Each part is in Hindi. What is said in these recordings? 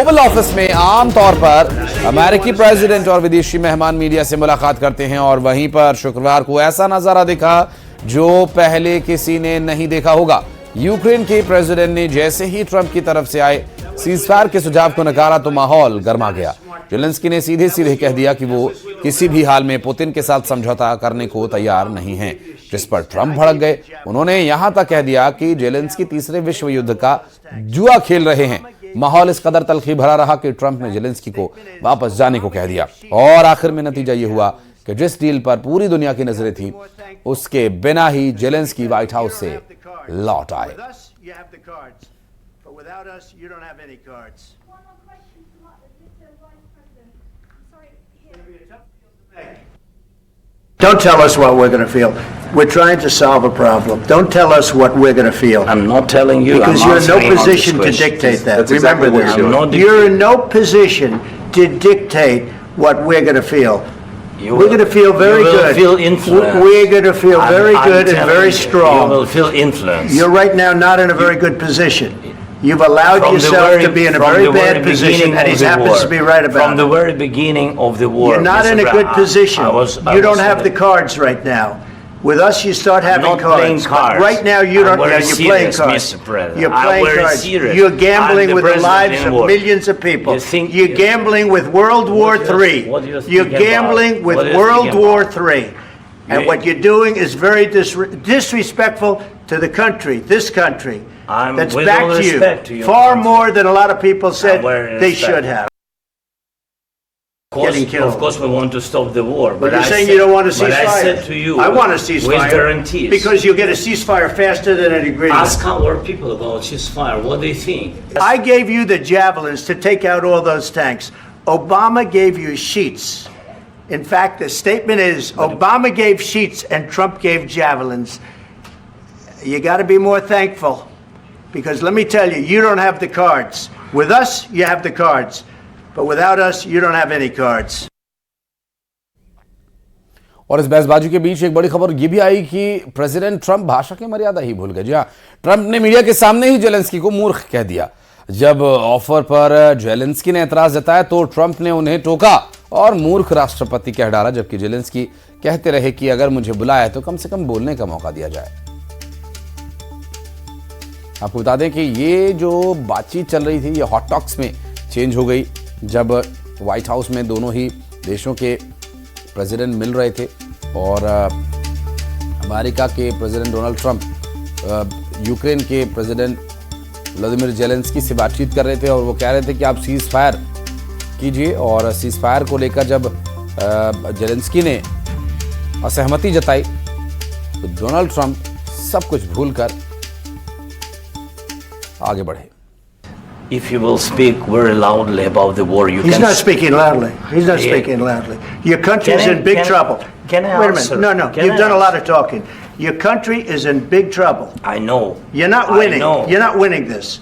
ओवल ऑफिस में आमतौर पर अमेरिकी प्रेसिडेंट और विदेशी मेहमान मीडिया से मुलाकात करते हैं और वहीं पर शुक्रवार को ऐसा नजारा दिखा जो पहले किसी ने नहीं देखा होगा। यूक्रेन के प्रेसिडेंट ने जैसे ही ट्रंप की तरफ से आए सीजफायर के सुझाव को नकारा तो माहौल गर्मा गया। जेलेंस्की ने सीधे सीधे कह दिया कि वो किसी भी हाल में पुतिन के साथ समझौता करने को तैयार नहीं हैं, जिस पर ट्रंप भड़क गए। उन्होंने यहां तक कह दिया कि जेलेंस्की तीसरे विश्व युद्ध का जुआ खेल रहे हैं। माहौल इस कदर तलखी भरा रहा कि ट्रंप ने जेलेंस्की को वापस जाने को कह दिया और आखिर में नतीजा यह हुआ कि जिस डील पर पूरी दुनिया की नजरें थी उसके बिना ही जेलेंस्की व्हाइट हाउस से लौट आए। Don't tell us what we're going to feel. We're trying to solve a problem. Don't tell us what we're going to feel. I'm not telling you. Because you're in no position to dictate that. Remember this. You're in no position to dictate what we're going to feel. We're going to feel very good. You will feel influence. We're going to feel very good and very strong. You will feel influence. You're right now not in a very good position. You've allowed yourself to be in a very bad position, and he happens to be right about it. From the very beginning of the war, you're not in a good position. You don't have the cards right now. With us, you start having cards. Right now, you don't. You're playing cards. You're playing cards. You're gambling with the lives of millions of people. You're gambling with World War III. You're gambling with World War III. And what you're doing is very disrespectful to the country, this country. That's back to you far more than a lot of people said they should have. Of course, we want to stop the war. But you're saying you don't want a ceasefire. But I said to you, I want a ceasefire. With guarantees. Because you'll get a ceasefire faster than an agreement. Ask our people about ceasefire. What they think. I gave you the javelins to take out all those tanks. Obama gave you sheets. In fact, the statement is Obama gave sheets and Trump gave javelins. You got to be more thankful. Because let me tell you, you don't have the cards. With us, you have the cards. But without us, you don't have any cards. और इस बहसबाजी के बीच एक बड़ी खबर यह भी आई कि प्रेसिडेंट ट्रंप भाषा की मर्यादा ही भूल गए। जी हां, ट्रंप ने मीडिया के सामने ही जेलेंस्की को मूर्ख कह दिया। जब ऑफर पर जेलेंस्की ने एतराज जताया तो ट्रंप ने उन्हें टोका और मूर्ख राष्ट्रपति कह डाला, जबकि जेलेंस्की कहते रहे कि अगर मुझे बुलाया तो कम से कम बोलने का मौका दिया जाए। आपको बता दें कि ये जो बातचीत चल रही थी ये हॉट टॉक्स में चेंज हो गई जब व्हाइट हाउस में दोनों ही देशों के प्रेसिडेंट मिल रहे थे और अमेरिका के प्रेसिडेंट डोनाल्ड ट्रंप यूक्रेन के प्रेसिडेंट व्लादिमीर जेलेंस्की से बातचीत कर रहे थे और वो कह रहे थे कि आप सीज फायर कीजिए। और सीज फायर को लेकर जब जेलेंस्की ने असहमति जताई तो डोनाल्ड ट्रंप सब कुछ भूलकर आगे बढ़े। If you will speak very loudly about the war, you can... He's not speaking loudly. He's not speaking loudly. Your country is in big trouble. Can I Wait a minute. No. You've done a lot of talking. Your country is in big trouble. I know. You're not winning. You're not winning this.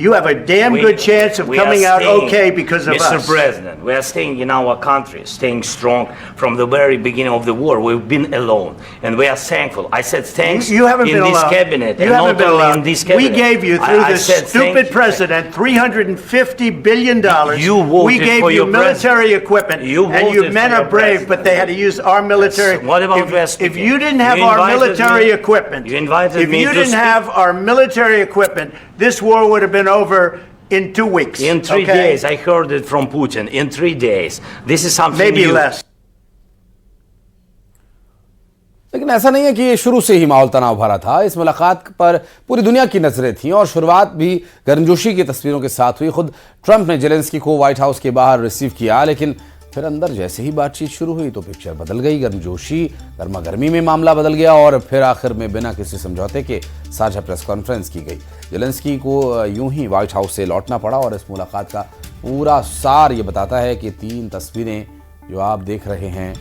You have a damn good chance of coming out okay because of us. Mr. President, we are staying in our country, staying strong from the very beginning of the war. We've been alone, and we are thankful. I said thanks you haven't in been this alone. cabinet, you and not only in this cabinet. We gave you, through this stupid president, $350 billion. You voted we gave for you your military equipment, and you men are brave, but they had to use our military. What about West? If you didn't have our military equipment, if you didn't have our military equipment, this war would have been over in 2 weeks. In 3 days, I heard it from Putin. In 3 days, this is something maybe new. less. लेकिन ऐसा नहीं है कि ये शुरू से ही माहौल तनाव भरा था। इस मुलाकात पर पूरी दुनिया की नजरें थीं और शुरुआत भी गर्मजोशी की तस्वीरों के साथ हुई। खुद ट्रंप ने जेलेंस्की को व्हाइट हाउस के बाहर रिसीव किया, लेकिन फिर अंदर जैसे ही बातचीत शुरू हुई तो पिक्चर बदल गई। गर्मजोशी गर्मा गर्मी में मामला बदल गया और फिर आखिर में बिना किसी समझौते के साझा प्रेस कॉन्फ्रेंस की गई। जेलेंस्की को यूं ही व्हाइट हाउस से लौटना पड़ा और इस मुलाकात का पूरा सार ये बताता है कि 3 तस्वीरें जो आप देख रहे हैं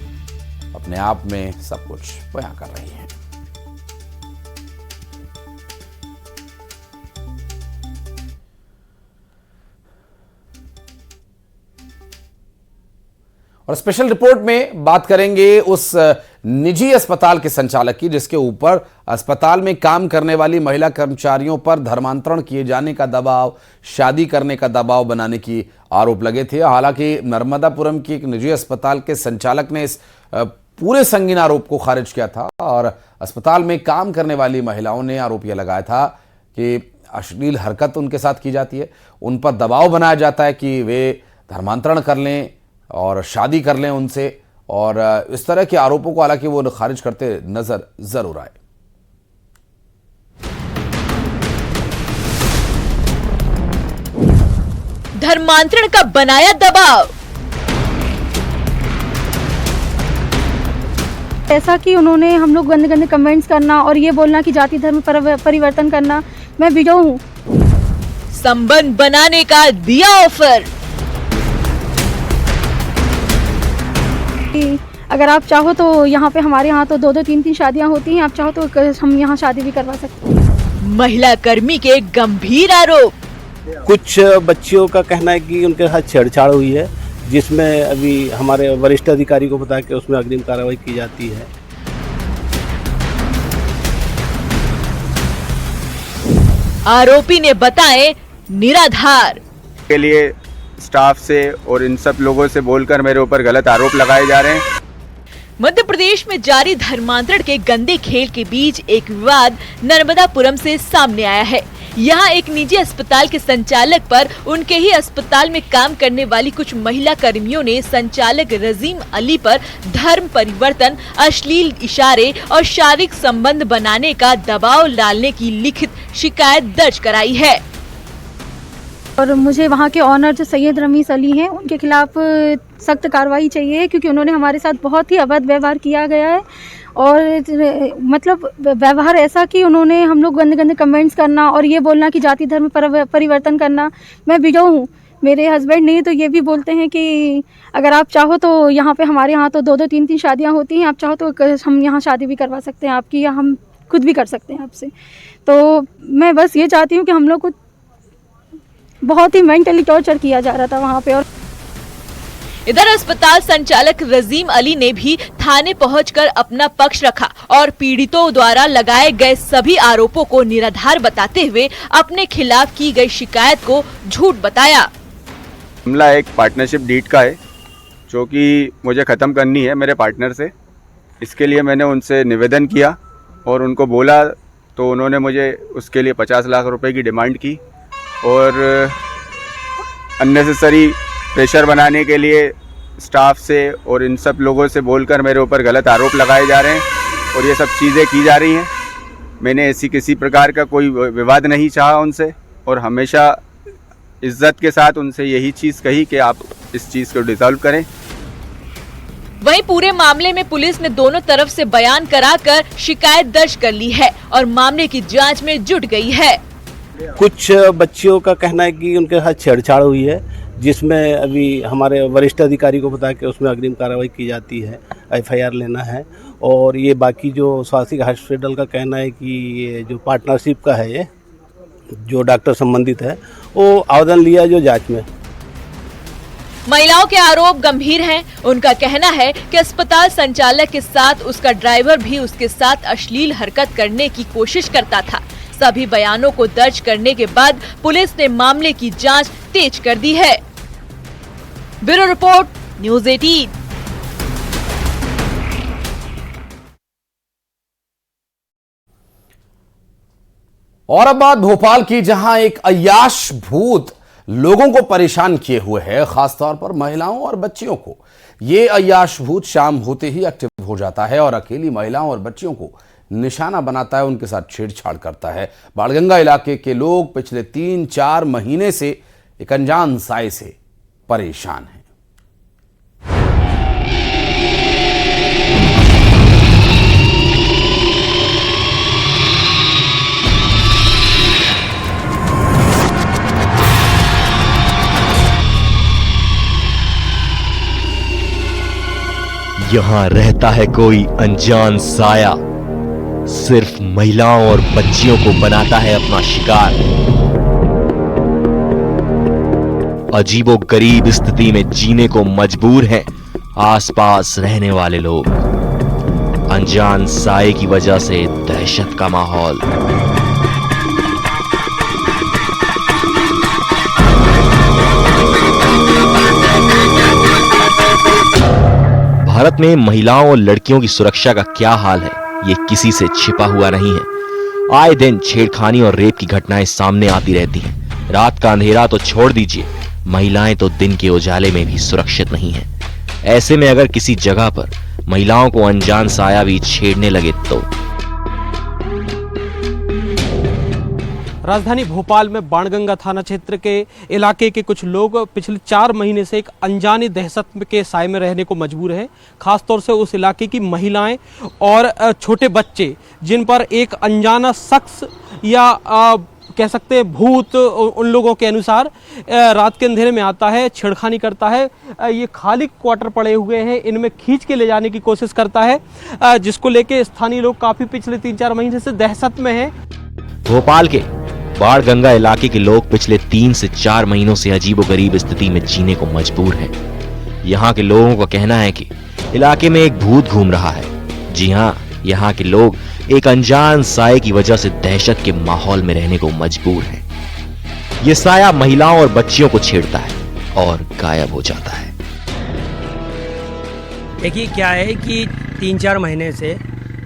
अपने आप में सब कुछ बयां कर रही हैं। और स्पेशल रिपोर्ट में बात करेंगे उस निजी अस्पताल के संचालक की, जिसके ऊपर अस्पताल में काम करने वाली महिला कर्मचारियों पर धर्मांतरण किए जाने का दबाव, शादी करने का दबाव बनाने की आरोप लगे थे। हालांकि नर्मदापुरम की एक निजी अस्पताल के संचालक ने इस पूरे संगीन आरोप को खारिज किया था और अस्पताल में काम करने वाली महिलाओं ने आरोप यह लगाया था कि अश्लील हरकत उनके साथ की जाती है, उन पर दबाव बनाया जाता है कि वे धर्मांतरण कर लें और शादी कर लें उनसे, और इस तरह के आरोपों को हालांकि वो खारिज करते नजर जरूर आए। धर्मांतरण का बनाया दबाव। ऐसा कि उन्होंने हम लोग गंदे गंदे कमेंट्स करना और ये बोलना कि जाति धर्म परिवर्तन करना। मैं विडो हूँ। संबंध बनाने का दिया ऑफर। अगर आप चाहो तो यहाँ पे हमारे यहाँ तो 2-2, 3-3 शादियाँ होती हैं। आप चाहो तो हम यहाँ शादी भी करवा सकते हैं। महिला कर्मी के गंभीर आरोप। कुछ बच्चियों का कहना है कि उनके साथ छेड़छाड़ हुई है, जिसमें अभी हमारे वरिष्ठ अधिकारी को बता के उसमें अग्रिम कार्रवाई की जाती है। आरोपी ने बताए निराधार के लिए स्टाफ से और इन सब लोगों से बोलकर मेरे ऊपर गलत आरोप लगाए जा रहे हैं। मध्य प्रदेश में जारी धर्मांतरण के गंदे खेल के बीच एक विवाद नर्मदापुरम से सामने आया है। यहाँ एक निजी अस्पताल के संचालक पर उनके ही अस्पताल में काम करने वाली कुछ महिला कर्मियों ने संचालक रजीम अली पर धर्म परिवर्तन, अश्लील इशारे और शारीरिक संबंध बनाने का दबाव डालने की लिखित शिकायत दर्ज कराई है। और मुझे वहाँ के ऑनर जो सैयद रमीस अली हैं, उनके खिलाफ सख्त कार्रवाई चाहिए, क्योंकि उन्होंने हमारे साथ बहुत ही अभद्र व्यवहार किया गया है। और मतलब व्यवहार ऐसा कि उन्होंने हम लोग गंदे गंदे कमेंट्स करना और ये बोलना कि जाति धर्म परिवर्तन करना। मैं विडो हूँ, मेरे हस्बैंड नहीं तो ये भी बोलते हैं कि अगर आप चाहो तो यहाँ पे हमारे यहाँ तो 2-2, 3-3 शादियाँ होती हैं। आप चाहो तो हम यहाँ शादी भी करवा सकते हैं आपकी, या हम खुद भी कर सकते हैं आपसे। तो मैं बस ये चाहती हूँ कि हम लोग को बहुत ही मेंटली टॉर्चर किया जा रहा था वहाँ पे। और इधर अस्पताल संचालक रजीम अली ने भी थाने पहुंचकर अपना पक्ष रखा और पीड़ितों द्वारा लगाए गए सभी आरोपों को निराधार बताते हुए अपने खिलाफ की गई शिकायत को झूठ बताया। मामला एक पार्टनरशिप डीड का है, जो कि मुझे ख़त्म करनी है मेरे पार्टनर से। इसके लिए मैंने उनसे निवेदन किया और उनको बोला, तो उन्होंने मुझे उसके लिए 50 लाख रुपए की डिमांड की और अननेसेसरी प्रेशर बनाने के लिए स्टाफ से और इन सब लोगों से बोलकर मेरे ऊपर गलत आरोप लगाए जा रहे हैं और ये सब चीज़ें की जा रही हैं। मैंने ऐसी किसी प्रकार का कोई विवाद नहीं चाहा उनसे और हमेशा इज्जत के साथ उनसे यही चीज़ कही कि आप इस चीज़ को डिसॉल्व करें। वहीं पूरे मामले में पुलिस ने दोनों तरफ से बयान कराकर शिकायत दर्ज कर ली है और मामले की जांच में जुट गई है। कुछ बच्चियों का कहना है कि उनके साथ छेड़छाड़ हुई है, जिसमें अभी हमारे वरिष्ठ अधिकारी को बता के उसमें अग्रिम कार्रवाई की जाती है, FIR लेना है। और ये बाकी जो स्वास्थ्य हॉस्पिटल का कहना है कि ये जो पार्टनरशिप का है, ये जो डॉक्टर संबंधित है, वो आवेदन लिया जो जांच में। महिलाओं के आरोप गंभीर हैं। उनका कहना है कि अस्पताल संचालक के साथ उसका ड्राइवर भी उसके साथ अश्लील हरकत करने की कोशिश करता था। सभी बयानों को दर्ज करने के बाद पुलिस ने मामले की जांच तेज कर दी है। Bureau report, news 18। और अब बात भोपाल की, जहां एक अय्याश भूत लोगों को परेशान किए हुए है, खासतौर पर महिलाओं और बच्चियों को। ये अय्याश भूत शाम होते ही एक्टिव हो जाता है और अकेली महिलाओं और बच्चियों को निशाना बनाता है, उनके साथ छेड़छाड़ करता है। बाणगंगा इलाके के लोग पिछले 3-4 महीने से एक अनजान साए से परेशान हैं। यहाँ रहता है कोई अनजान साया, सिर्फ महिलाओं और बच्चियों को बनाता है अपना शिकार। अजीबोगरीब स्थिति में जीने को मजबूर हैं आसपास रहने वाले लोग। अनजान साए की वजह से दहशत का माहौल। भारत में महिलाओं और लड़कियों की सुरक्षा का क्या हाल है, ये किसी से छिपा हुआ नहीं है। आए दिन छेड़खानी और रेप की घटनाएं सामने आती रहती हैं। रात का अंधेरा तो छोड़ दीजिए, महिलाएं तो दिन के उजाले में भी सुरक्षित नहीं हैं। ऐसे में अगर किसी जगह पर महिलाओं को अनजान साया भी छेड़ने लगे तो। राजधानी भोपाल में बाणगंगा थाना क्षेत्र के इलाके के कुछ लोग पिछले 4 महीने से एक अनजानी दहशत के साए में रहने को मजबूर हैं। खासतौर से उस इलाके की महिलाएं और छोटे बच्चे, जिन पर एक अनजाना शख्स या कह सकते हैं भूत, उन लोगों के अनुसार रात के अंधेरे में आता है, छेड़खानी करता है। ये खाली क्वार्टर पड़े हुए हैं, इनमें खींच के ले जाने की कोशिश करता है, जिसको लेके स्थानीय लोग काफी पिछले 3-4 महीने से दहशत में हैं। भोपाल के बाणगंगा इलाके के लोग पिछले 3 से 4 महीनों से अजीबोगरीब स्थिति में जीने को मजबूर हैं। यहाँ के लोगों का कहना है कि इलाके में एक भूत घूम रहा है। जी हाँ, यहाँ के लोग एक अनजान साए की वजह से दहशत के माहौल में रहने को मजबूर हैं। ये साया महिलाओं और बच्चियों को छेड़ता है और गायब हो जाता है। देखिए क्या है कि 3-4 महीने से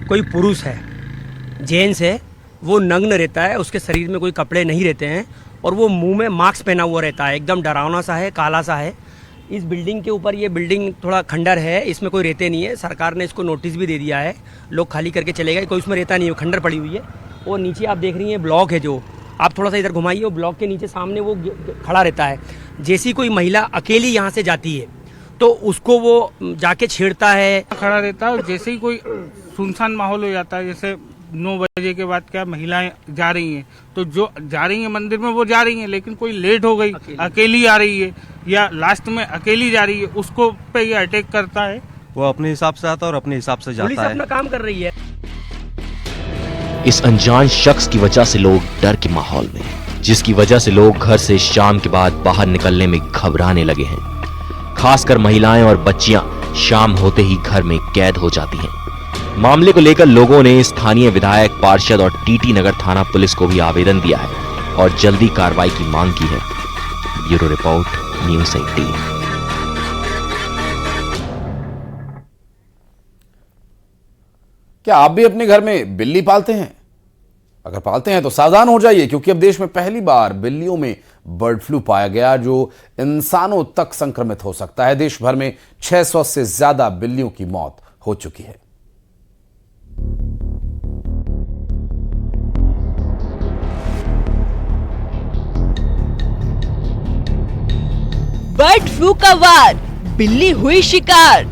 कोई पुरुष है, जेंट्स है, वो नग्न रहता है, उसके शरीर में कोई कपड़े नहीं रहते हैं और वो मुंह में मास्क पहना हुआ रहता है। एकदम डरावना सा है, काला सा है। इस बिल्डिंग के ऊपर, ये बिल्डिंग थोड़ा खंडर है, इसमें कोई रहते नहीं है। सरकार ने इसको नोटिस भी दे दिया है, लोग खाली करके चले गए, कोई उसमें रहता नहीं है, खंडर पड़ी हुई है। और नीचे आप देख रही हैं ब्लॉक है, जो आप थोड़ा सा इधर घुमाइए, वो ब्लॉक के नीचे सामने वो खड़ा रहता है। जैसी कोई महिला अकेली यहाँ से जाती है तो उसको वो जाके छेड़ता है, खड़ा रहता है। जैसे ही कोई सुनसान माहौल हो जाता है, जैसे 9 बजे के बाद क्या महिलाएं जा रही हैं, तो जो जा रही हैं मंदिर में वो जा रही हैं, लेकिन कोई लेट हो गई, अकेली आ रही है या लास्ट में अकेली जा रही है, उसको पे ये अटैक करता है। वो अपने हिसाब से आता है और अपने हिसाब से जाता है। पुलिस अपना काम कर रही है। इस अनजान शख्स की वजह से लोग डर के माहौल में हैं, जिसकी वजह से लोग घर से शाम के बाद बाहर निकलने में घबराने लगे हैं। खासकर महिलाएं और बच्चियां शाम होते ही घर में कैद हो जाती हैं। मामले को लेकर लोगों ने स्थानीय विधायक, पार्षद और टीटी नगर थाना पुलिस को भी आवेदन दिया है और जल्दी कार्रवाई की मांग की है। Bureau report, news 18। क्या आप भी अपने घर में बिल्ली पालते हैं? अगर पालते हैं तो सावधान हो जाइए, क्योंकि अब देश में पहली बार बिल्लियों में बर्ड फ्लू पाया गया, जो इंसानों तक संक्रमित हो सकता है। देश भर में 600 से ज्यादा बिल्लियों की मौत हो चुकी है। बर्ड फ्लू का वार, बिल्ली हुई शिकार।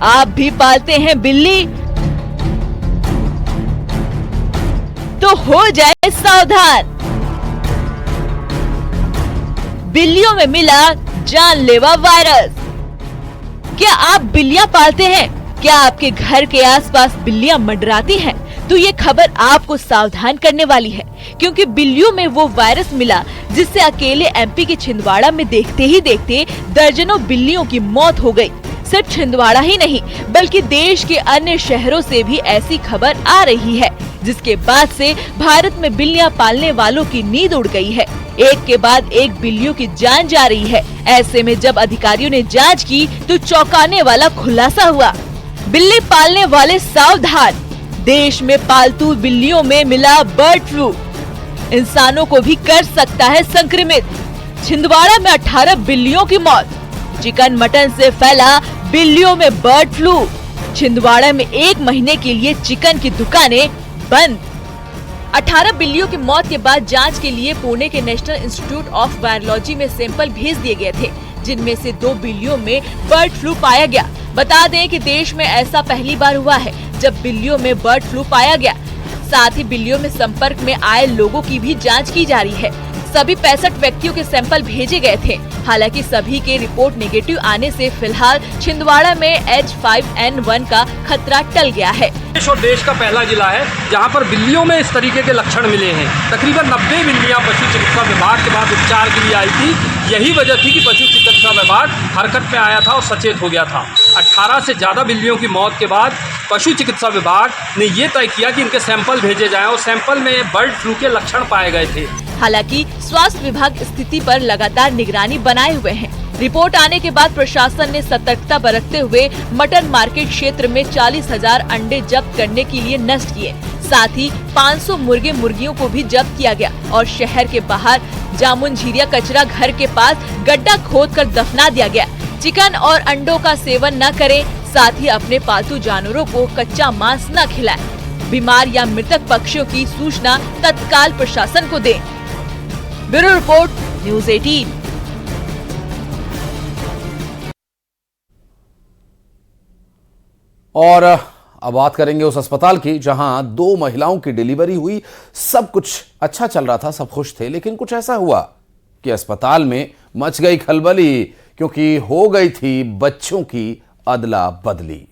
आप भी पालते हैं बिल्ली? तो हो जाए सावधान। बिल्लियों में मिला जानलेवा वायरस। क्या आप बिल्लियां पालते हैं? क्या आपके घर के आसपास बिल्लियां मंडराती हैं? तो ये खबर आपको सावधान करने वाली है, क्योंकि बिल्लियों में वो वायरस मिला जिससे अकेले एमपी के छिंदवाड़ा में देखते ही देखते दर्जनों बिल्लियों की मौत हो गई। सिर्फ छिंदवाड़ा ही नहीं, बल्कि देश के अन्य शहरों से भी ऐसी खबर आ रही है, जिसके बाद से भारत में बिल्लियां पालने वालों की नींद उड़ गई है। एक के बाद एक बिल्लियों की जान जा रही है। ऐसे में जब अधिकारियों ने जांच की तो चौंकाने वाला खुलासा हुआ। बिल्ली पालने वाले सावधान, देश में पालतू बिल्लियों में मिला बर्ड फ्लू, इंसानों को भी कर सकता है संक्रमित। छिंदवाड़ा में 18 बिल्लियों की मौत। चिकन मटन से फैला बिल्लियों में बर्ड फ्लू। छिंदवाड़ा में 1 महीने के लिए चिकन की दुकानें बंद। 18 बिल्लियों की मौत के बाद जांच के लिए पुणे के नेशनल इंस्टीट्यूट ऑफ वायरोलॉजी में सैंपल भेज दिए गए थे, जिनमें से 2 बिल्लियों में बर्ड फ्लू पाया गया। बता दें कि देश में ऐसा पहली बार हुआ है जब बिल्लियों में बर्ड फ्लू पाया गया। साथ ही बिल्लियों में संपर्क में आए लोगों की भी जांच की जा रही है। सभी 65 व्यक्तियों के सैंपल भेजे गए थे। हालांकि सभी के रिपोर्ट नेगेटिव आने से फिलहाल छिंदवाड़ा में H5N1 का खतरा टल गया है। देश और देश का पहला जिला है जहां पर बिल्लियों में इस तरीके के लक्षण मिले हैं। तकरीबन 90 बिल्लियां पशु चिकित्सा विभाग के पास उपचार के लिए आई थी। यही वजह थी कि पशु चिकित्सा विभाग हरकत में आया था और सचेत हो गया था। 18 से ज्यादा बिल्लियों की मौत के बाद पशु चिकित्सा विभाग ने ये तय किया कि इनके सैंपल भेजे जाएं और सैंपल में बर्ड फ्लू के लक्षण पाए गए थे। हालांकि स्वास्थ्य विभाग स्थिति पर लगातार निगरानी बनाए हुए हैं। रिपोर्ट आने के बाद प्रशासन ने सतर्कता बरतते हुए मटन मार्केट क्षेत्र में 40,000 अंडे जब्त करने के लिए नष्ट किए। साथ ही 500 मुर्गे मुर्गियों को भी जब्त किया गया और शहर के बाहर जामुनझीरिया कचरा घर के पास गड्ढा खोदकर दफना दिया गया। चिकन और अंडों का सेवन न करें, साथ ही अपने पालतू जानवरों को कच्चा मांस न खिलाएं। बीमार या मृतक पक्षियों की सूचना तत्काल प्रशासन को दें। Bureau report, news 18। और अब बात करेंगे उस अस्पताल की जहां 2 महिलाओं की डिलीवरी हुई। सब कुछ अच्छा चल रहा था, सब खुश थे, लेकिन कुछ ऐसा हुआ कि अस्पताल में मच गई खलबली, क्योंकि हो गई थी बच्चों की अदला बदली।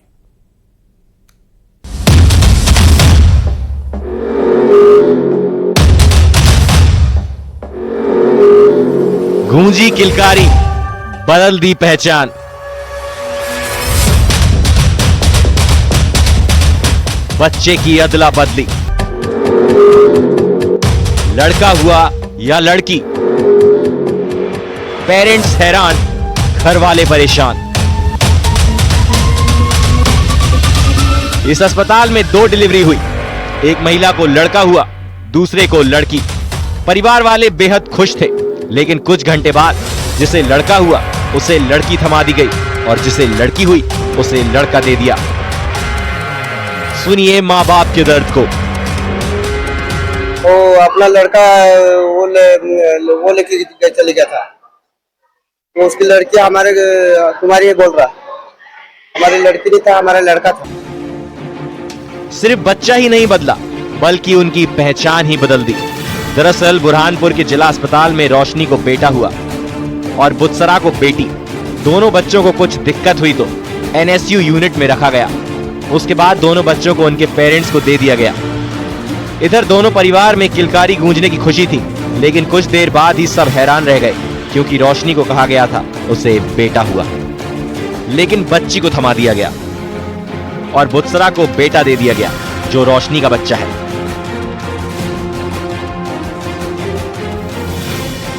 गूंजी किलकारी, बदल दी पहचान। बच्चे की अदला बदली, लड़का हुआ या लड़की, पेरेंट्स हैरान, घर वाले परेशान। इस अस्पताल में 2 डिलीवरी हुई। एक महिला को लड़का हुआ, दूसरे को लड़की। परिवार वाले बेहद खुश थे, लेकिन कुछ घंटे बाद जिसे लड़का हुआ उसे लड़की थमा दी गई और जिसे लड़की हुई उसे लड़का दे दिया। सुनिए माँ बाप के दर्द को। वो अपना लड़का वो लेके चले गया था, तो उसकी लड़की तुम्हारी ये बोल रहा, हमारी लड़की नहीं था, हमारा लड़का था। सिर्फ बच्चा ही नहीं बदला, बल्कि उनकी पहचान ही बदल दी। दरअसल बुरहानपुर के जिला अस्पताल में रोशनी को बेटा हुआ और बुत्सरा को बेटी। दोनों बच्चों को कुछ दिक्कत हुई तो NSU यूनिट में रखा गया। उसके बाद दोनों बच्चों को उनके पेरेंट्स को दे दिया गया। इधर दोनों परिवार में किलकारी गूंजने की खुशी थी, लेकिन कुछ देर बाद ही सब हैरान रह गए, क्योंकि रोशनी को कहा गया था उसे बेटा हुआ, लेकिन बच्ची को थमा दिया गया और बुत्सरा को बेटा दे दिया गया, जो रोशनी का बच्चा है।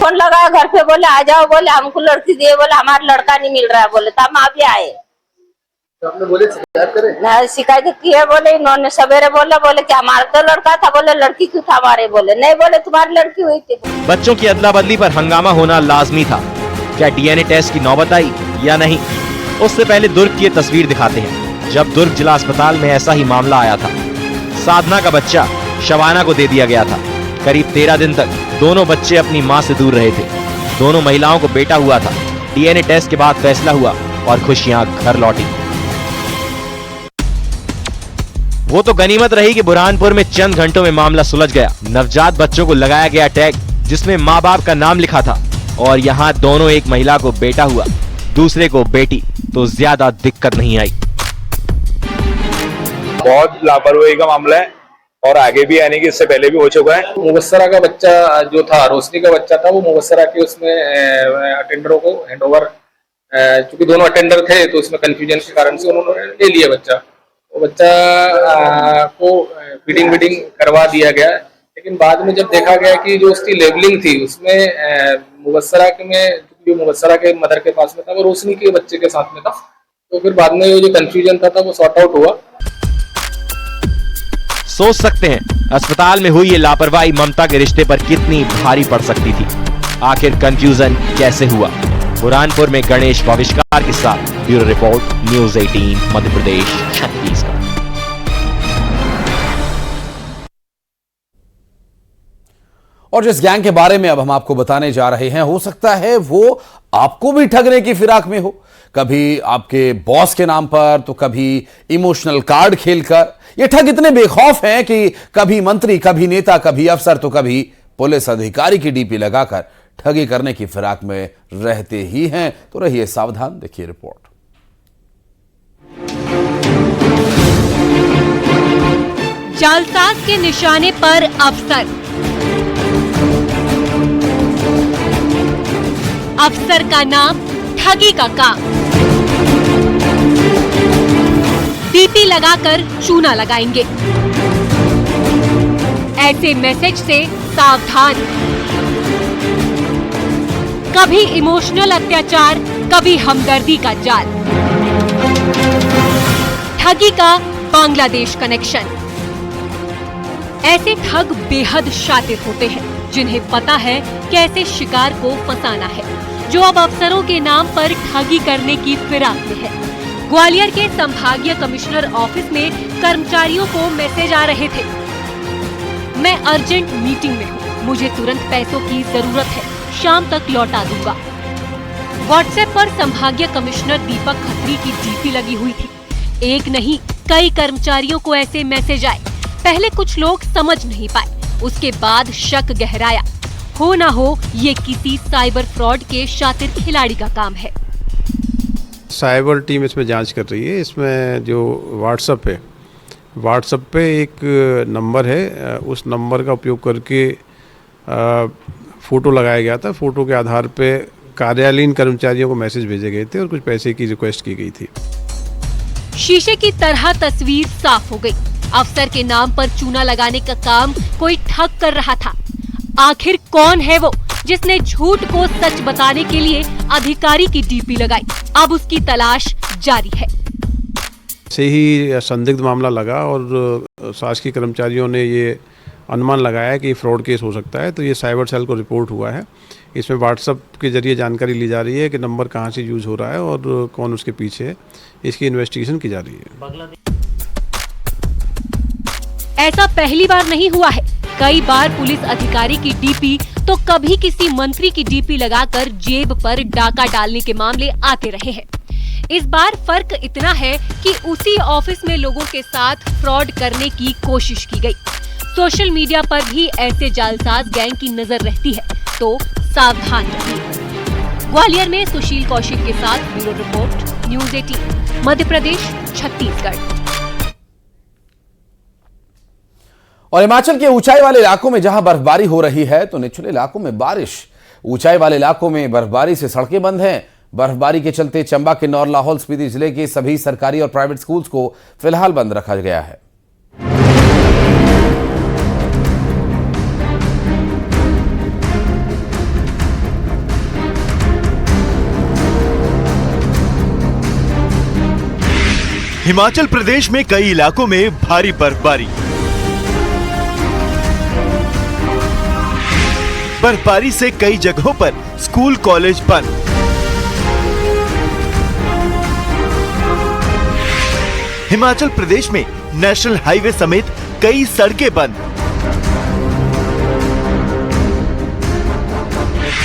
फोन लगा घर पे, बोले आ जाओ, बोले हमको लड़की दिए, बोले हमारा लड़का नहीं मिल रहा है, बोले तो हम अभी आए। तो आपने बोले शिकायत करें? ना शिकायत की है, बोले इन्होंने सवेरे बोले कि हमारा तो लड़का था, बोले लड़की क्यों था हमारे, बोले नहीं, बोले तुम्हारी लड़की हुई थी। बच्चों की अदला बदली पर हंगामा होना लाजमी था। क्या DNA टेस्ट की नौबत आई या नहीं, उससे पहले दुर्ग की तस्वीर दिखाते हैं, जब दुर्ग जिला अस्पताल में ऐसा ही मामला आया था। साधना का बच्चा शबाना को दे दिया गया था। करीब 13 दिन तक दोनों बच्चे अपनी मां से दूर रहे थे। दोनों महिलाओं को बेटा हुआ था। DNA टेस्ट के बाद फैसला हुआ और खुशियां घर लौटी। वो तो गनीमत रही कि बुरहानपुर में चंद घंटों में मामला सुलझ गया। नवजात बच्चों को लगाया गया टैग, जिसमें माँ बाप का नाम लिखा था, और यहाँ दोनों, एक महिला को बेटा हुआ, दूसरे को बेटी, तो ज्यादा दिक्कत नहीं आई। बहुत लापरवाही का मामला है और आगे भी आने की, इससे पहले भी हो चुका है। मुबस्सरा का बच्चा जो था, रोशनी का बच्चा था, वो मुबस्सरा के उसमें अटेंडरों को हैंडओवर, चूंकि दोनों अटेंडर थे तो उसमें कंफ्यूजन के कारण से उन्होंने ले लिया बच्चा। वो बच्चा को फीडिंग करवा दिया गया, लेकिन बाद में जब देखा गया कि जो उसकी लेबलिंग थी उसमें मुबस्सरा में, जो मुबस्सरा के मदर के पास में था, वो रोशनी के बच्चे के साथ में था, तो फिर बाद में जो कंफ्यूजन था वो सॉर्ट आउट हुआ। सोच सकते हैं अस्पताल में हुई ये लापरवाही ममता के रिश्ते पर कितनी भारी पड़ सकती थी। आखिर कंफ्यूजन कैसे हुआ? बुरहानपुर में गणेश भविष्कार के साथ bureau report, news 18 Madhya Pradesh Chhattisgarh. और जिस गैंग के बारे में अब हम आपको बताने जा रहे हैं, हो सकता है वो आपको भी ठगने की फिराक में हो। कभी आपके बॉस के नाम पर, तो कभी इमोशनल कार्ड खेलकर। ये ठग इतने बेखौफ हैं कि कभी मंत्री, कभी नेता, कभी अफसर, तो कभी पुलिस अधिकारी की डीपी लगाकर ठगी करने की फिराक में रहते ही हैं, तो रहिए सावधान। देखिए रिपोर्ट। जालसाज के निशाने पर अफसर। अफसर का नाम, ठगी का काम। डीपी लगाकर चूना लगाएंगे। ऐसे मैसेज से सावधान। कभी इमोशनल अत्याचार, कभी हमदर्दी का जाल। ठगी का बांग्लादेश कनेक्शन। ऐसे ठग बेहद शातिर होते हैं, जिन्हें पता है कैसे शिकार को फंसाना है, जो अब अफसरों के नाम पर ठगी करने की फिराक में है। ग्वालियर के संभागीय कमिश्नर ऑफिस में कर्मचारियों को मैसेज आ रहे थे, मैं अर्जेंट मीटिंग में हूँ, मुझे तुरंत पैसों की जरूरत है, शाम तक लौटा दूंगा। व्हाट्सएप पर संभागीय कमिश्नर दीपक खत्री की डीपी लगी हुई थी। एक नहीं, कई कर्मचारियों को ऐसे मैसेज आए। पहले कुछ लोग समझ नहीं पाए, उसके बाद शक गहराया। हो ना हो ये किसी साइबर फ्रॉड के शातिर खिलाड़ी का काम है। साइबर टीम इसमें जांच कर रही है। इसमें जो व्हाट्सएप पे एक नंबर है, उस नंबर का उपयोग करके फ़ोटो लगाया गया था। फ़ोटो के आधार पे कार्यालयीन कर्मचारियों को मैसेज भेजे गए थे और कुछ पैसे की रिक्वेस्ट की गई थी। शीशे की तरह तस्वीर साफ हो गई। अफसर के नाम पर चूना लगाने का काम कोई ठग कर रहा था। आखिर कौन है वो जिसने झूठ को सच बताने के लिए अधिकारी की डीपी लगाई? अब उसकी तलाश जारी है। से ही संदिग्ध मामला लगा और शासकीय कर्मचारियों ने ये अनुमान लगाया कि फ्रॉड केस हो सकता है, तो ये साइबर सेल को रिपोर्ट हुआ है। इसमें व्हाट्सएप के जरिए जानकारी ली जा रही है कि नंबर कहां से यूज हो रहा है और कौन उसके पीछे है। इसकी इन्वेस्टिगेशन की जा रही है। ऐसा पहली बार नहीं हुआ है। कई बार पुलिस अधिकारी की डीपी तो कभी किसी मंत्री की डीपी लगाकर जेब पर डाका डालने के मामले आते रहे हैं। इस बार फर्क इतना है कि उसी ऑफिस में लोगों के साथ फ्रॉड करने की कोशिश की गई। सोशल मीडिया पर भी ऐसे जालसाज गैंग की नजर रहती है, तो सावधान रहिए। ग्वालियर में सुशील कौशिक के साथ bureau report, news 18, Madhya Pradesh, Chhattisgarh. और हिमाचल के ऊंचाई वाले इलाकों में जहां बर्फबारी हो रही है, तो निचले इलाकों में बारिश। ऊंचाई वाले इलाकों में बर्फबारी से सड़कें बंद हैं। बर्फबारी के चलते चंबा, किन्नौर, लाहौल स्पीति जिले के सभी सरकारी और प्राइवेट स्कूल्स को फिलहाल बंद रखा गया है। हिमाचल प्रदेश में कई इलाकों में भारी बर्फबारी। बर्फबारी से कई जगहों पर स्कूल कॉलेज बंद। हिमाचल प्रदेश में नेशनल हाईवे समेत कई सड़कें बंद।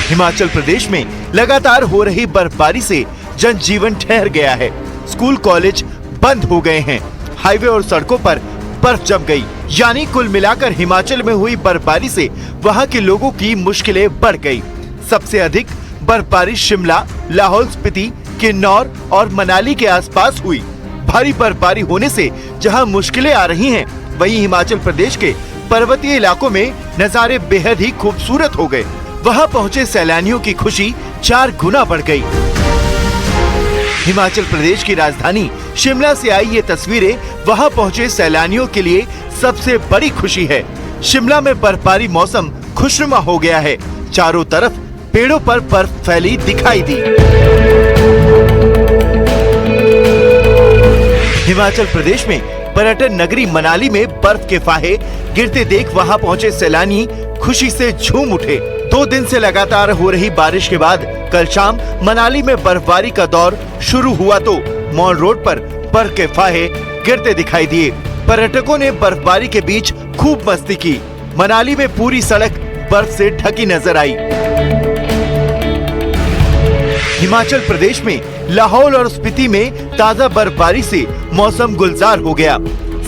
हिमाचल प्रदेश में लगातार हो रही बर्फबारी से जनजीवन ठहर गया है। स्कूल कॉलेज बंद हो गए हैं। हाईवे और सड़कों पर बर्फ जम गई। यानी कुल मिलाकर हिमाचल में हुई बर्फबारी से वहां के लोगों की मुश्किलें बढ़ गई। सबसे अधिक बर्फबारी शिमला, लाहौल स्पीति, किन्नौर और मनाली के आसपास हुई। भारी बर्फबारी होने से जहां मुश्किलें आ रही हैं, वहीं हिमाचल प्रदेश के पर्वतीय इलाकों में नजारे बेहद ही खूबसूरत हो गए। वहां पहुंचे सैलानियों की खुशी 4 गुना बढ़ गई। हिमाचल प्रदेश की राजधानी शिमला से आई ये तस्वीरें वहां पहुंचे सैलानियों के लिए सबसे बड़ी खुशी है। शिमला में बर्फबारी मौसम खुशनुमा हो गया है। चारों तरफ पेड़ों पर बर्फ फैली दिखाई दी। हिमाचल प्रदेश में पर्यटन नगरी मनाली में बर्फ के फाहे गिरते देख वहां पहुंचे सैलानी खुशी से झूम उठे। 2 दिन से लगातार हो रही बारिश के बाद कल शाम मनाली में बर्फबारी का दौर शुरू हुआ तो मॉल रोड पर बर्फ के फाहे गिरते दिखाई दिए। पर्यटकों ने बर्फबारी के बीच खूब मस्ती की। मनाली में पूरी सड़क बर्फ से ढकी नजर आई। हिमाचल प्रदेश में लाहौल और स्पीति में ताजा बर्फबारी से मौसम गुलजार हो गया।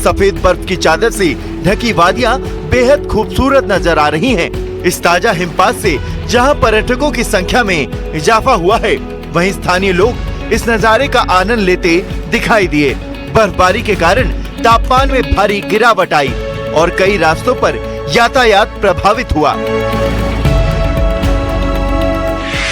सफेद बर्फ की चादर से ढकी वादियां बेहद खूबसूरत नजर आ रही हैं। इस ताजा हिमपात से जहां पर्यटकों की संख्या में इजाफा हुआ है, वहीं स्थानीय लोग इस नजारे का आनंद लेते दिखाई दिए। बर्फबारी के कारण तापमान में भारी गिरावट आई और कई रास्तों पर यातायात प्रभावित हुआ।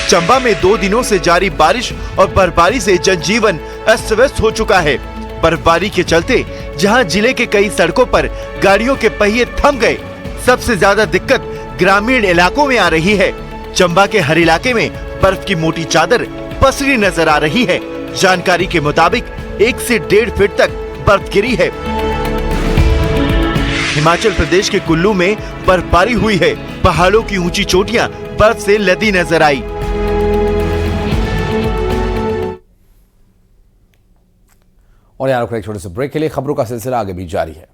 चंबा में 2 दिनों से जारी बारिश और बर्फबारी से जनजीवन अस्त व्यस्त हो चुका है। बर्फबारी के चलते जहां जिले के कई सड़कों पर गाड़ियों के पहिए थम गए, सबसे ज्यादा दिक्कत ग्रामीण इलाकों में आ रही है। चंबा के हर इलाके में बर्फ की मोटी चादर पसरी नजर आ रही है। जानकारी के मुताबिक 1 से 1.5 फीट तक बर्फ गिरी है। हिमाचल प्रदेश के कुल्लू में बर्फबारी हुई है। पहाड़ों की ऊंची चोटियां बर्फ से लदी नजर आई। और यार एक छोटे से ब्रेक के लिए खबरों का सिलसिला आगे भी जारी है।